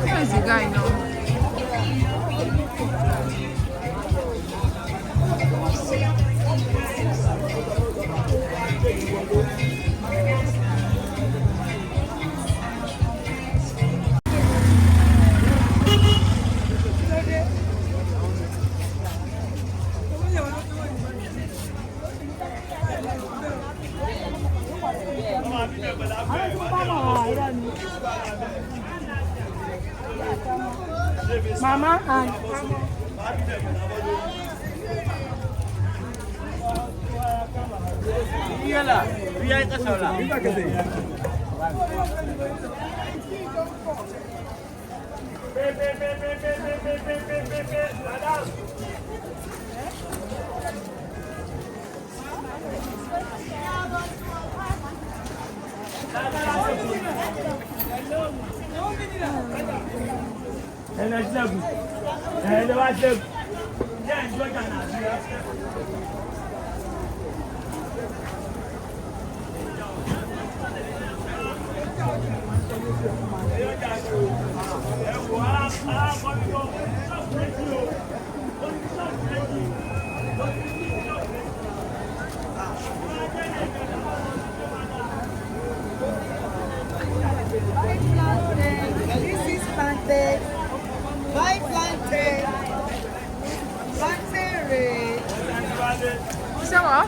Where is the guy now? Mama and this is plantain. Buy plantain. Plantain red. You say what?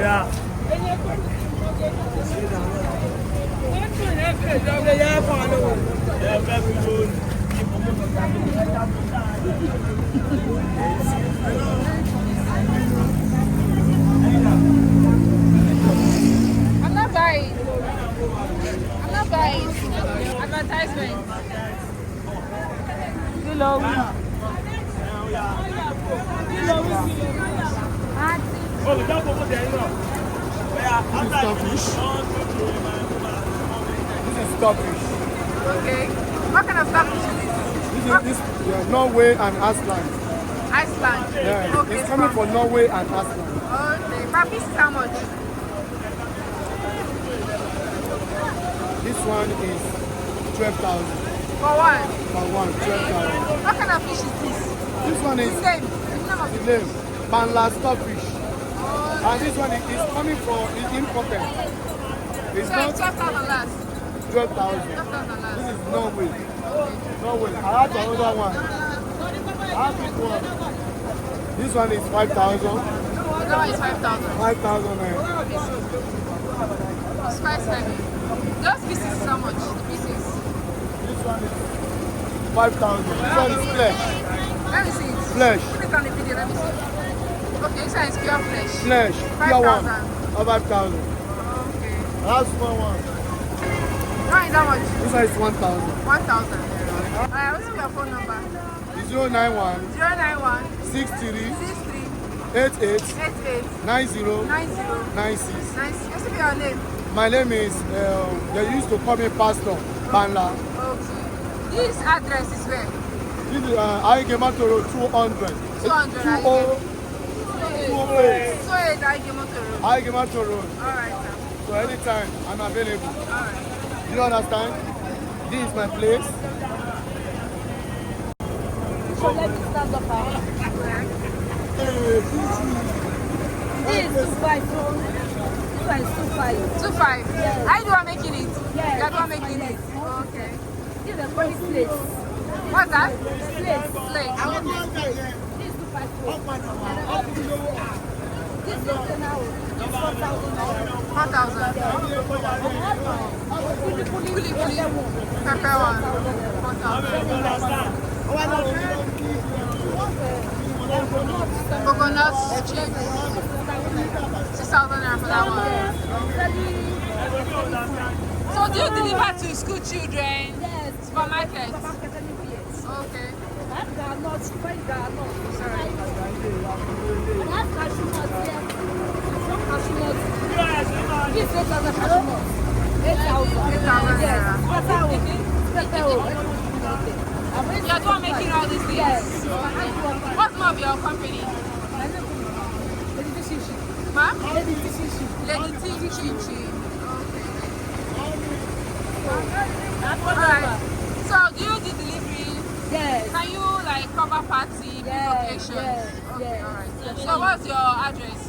yeah. I'm not buying. I'm not buying. Advertisement. Hello. Oh, we don't promote there, you know. Starfish. This is starfish. Okay. What kind of starfish is this? This is yeah, Norway and Iceland. Iceland. Yeah, Okay, it's coming from Norway and Iceland. Okay. Per piece is how much? This one is 12,000. For one. For one, 12,000. What kind of fish is this? This one is The same. The name of the name, Banla Starfish. And this one is coming from imported. It's So not it's 12,000 last. 12,000. 12,000 last. This is Norway. Norway. I have another one. I have this one. This one is 5,000. That one is 5,000. 5,000 naira. It's quite heavy. Those pieces is how much? The pieces. This one is 5,000. This one is flesh. Let me see it. Flesh. Put it on the video. Let me see. Okay, this one is pure flesh. Flesh. Pure one. 5,000. 5,000. Okay. Last one. Why one is how much? This one is 1,000. 1,000. Alright, what's your phone number? 091 091 63 63 88 88 90 90 96. 96. What's your name? My name is, they used to call me Pastor Banla. Okay. This address is where? This is Aigemato Road 200. 200. 208. 208 Aigemato Road. Aigemato Road. Alright, sir. So anytime I'm available. Alright. Do you understand? This is my place. So let me stand up. This is 2.5. This one is 2.5. 2.5. Yes. How do I making it? Yes. You are the one making it. Okay. This is a funny place. What's that? Place. Plate. This is 2.5. This is an hour. 4,000. Kuli. Pepper one. 4,000. Coconut chips. 6,000 naira for that one. So do you deliver to school children? Yes. Supermarket? Yes. Okay. That garnot, very garnot. Sorry. That cashew nut here. Some cashew nut. This 8,000 cashew nut. 8,000. 8,000 naira. You're the one making all these things? Yes. What's more of your company? Ma'am? Lady Chichi. Alright. So do you do delivery? Yes. Can you like cover party, big occasions? Yes. Okay, Yes. alright. So what's your address?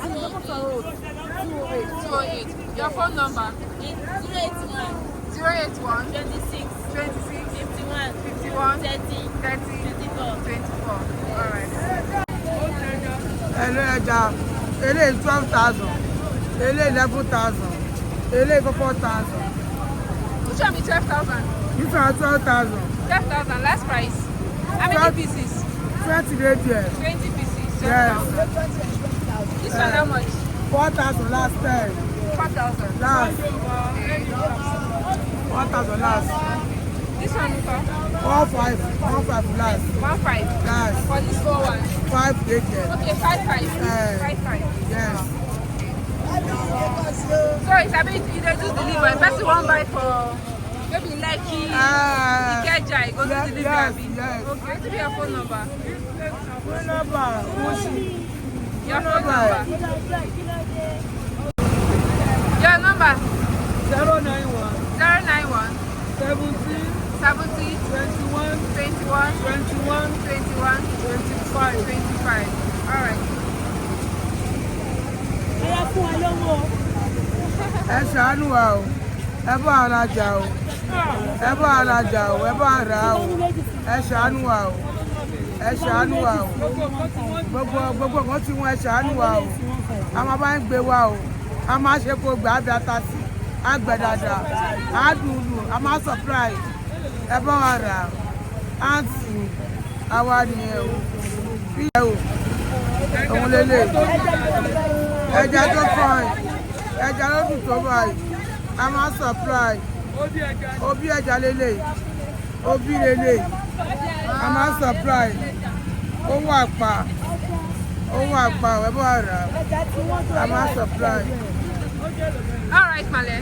And the road. 208. 208. Your phone number? 081. 081 26. 26 51. 51 30. 30 24. Alright. Hello, ẹja eléyìí 12,000, eléyìí 11,000, eléyìí 4,000. Which one be 12,000? This one 12,000. 12,000, last price. How many pieces? 20 radius. 20 pieces. Yes. 12,000. This one how much? 4,000 last time. 4,000. Last. Okay. 4,000 last. This one, 1,500 last. 1,500. Last. For this 4 5 radius. Okay, 5,500. 5,500. Yes. So it's a bit, they do deliver. Person won't buy for maybe Lekki, Ikeja, it goes to deliver. Yes. Okay, to be your phone number. Phone number. Your phone number. Your number. 091 091 70 70 21 21 21 21 25. 25. All right. Ẹ ṣàánú wa o, ẹ bá arajà o, ẹ bá arajà o, ẹ bá ara o, ẹ ṣàánú wa o, ẹ ṣàánú wa o, gbogbo nǹkan tí wọ́n ẹ ṣàánú wa o, a máa bá ń gbé wa o, a máa ṣe kó gbà á bí ata sí, á gbẹ dáadáa, á dùn, a máa supply, ẹ bá wa rà, àǹtí àwa nìyẹn o, bí ẹ o, òun lélẹ̀, ẹja tó fọ́ ẹ̀. Ẹja lọ́dún tó báyìí, a máa supply, òbí ẹja lélẹ̀, òbí lélẹ̀, a máa supply, owó àpà, ẹ̀bọ̀ àrà, a máa supply. All right, Male.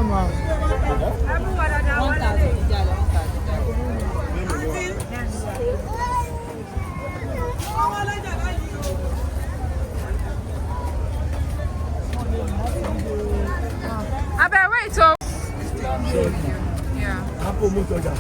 ma. I better wait, so. Yeah. Apple motor gas.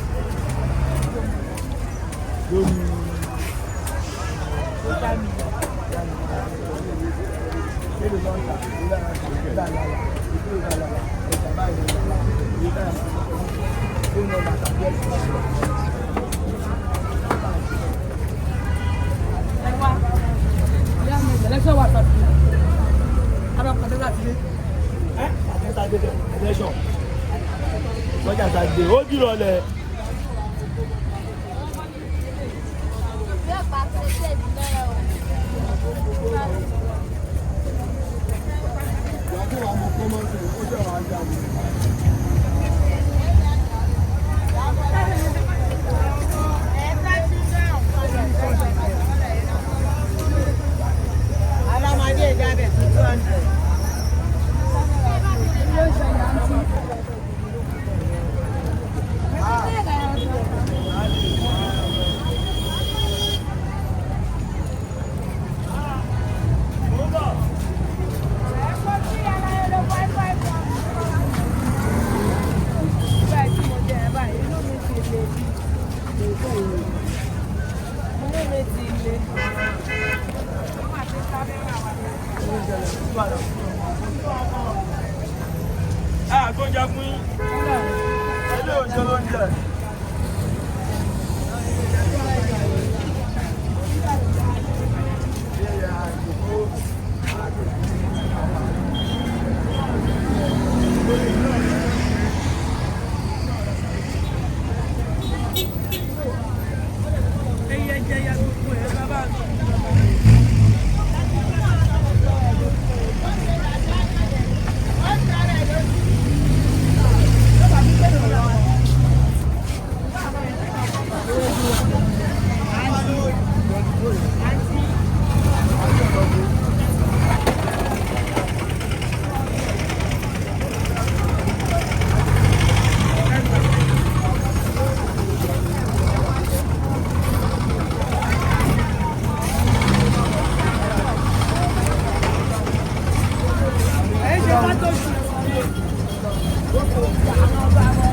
Vamos